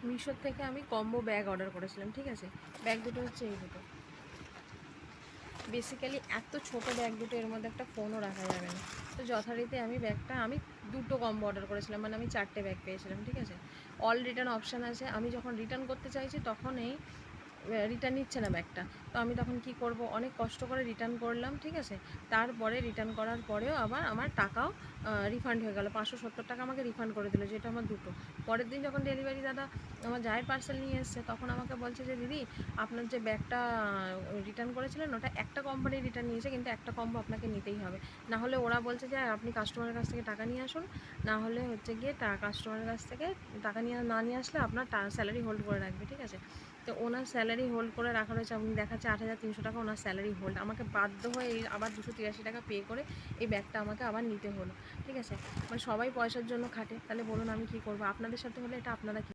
মিশোর থেকে আমি combo bag order করেছিলাম, ঠিক আছে। ব্যাগ দুটো হচ্ছে এই দুটো। বেসিক্যালি এত ছোট ব্যাগ দুটো, এর মধ্যে একটা ফোনও রাখা যাবে না। তো যথারীতি আমি ব্যাগটা দুটো কম্বো অর্ডার করেছিলাম, মানে আমি 4টে ব্যাগ পেয়েছিলাম, ঠিক আছে। অল রিটার্ন অপশান আছে। আমি যখন রিটার্ন করতে চাইছি তখন এই রিটার্ন নিচ্ছে না ব্যাগটা। তো আমি তখন কি করব, অনেক কষ্ট করে রিটার্ন করলাম, ঠিক আছে। তারপরে রিটার্ন করার পরেও আবার আমার টাকাও রিফান্ড হয়ে গেল, 570 টাকা আমাকে রিফান্ড করে দিল, যেটা আমার দুটো। পরের দিন যখন ডেলিভারি দাদা আমার জায়ের পার্সেল নিয়ে এসছে, তখন আমাকে বলছে যে দিদি, আপনার যে ব্যাগটা রিটার্ন করেছিলেন ওটা একটা কোম্পানি রিটার্ন নিয়েছে, কিন্তু একটা কম্বো আপনাকে নিতেই হবে। না হলে ওরা বলছে যে আপনি কাস্টমারের কাছ থেকে টাকা নিয়ে আসুন, না হলে হচ্ছে গিয়ে কাস্টমারের কাছ থেকে টাকা নিয়ে আসলে আপনার স্যালারি হোল্ড করে রাখবে, ঠিক আছে। তো ওনার স্যালারি হোল্ড করে রাখা রয়েছে, আপনি দেখাচ্ছে 8,300 টাকা ওনার স্যালারি হোল্ড। আমাকে বাধ্য হয়ে আবার 283 টাকা পে করে এই ব্যাগটা আমাকে আবার নিতে হলো, ঠিক আছে। মানে সবাই পয়সার জন্য খাটে, তাহলে বলুন আমি কী করবো? আপনাদের সাথে হলে এটা আপনারা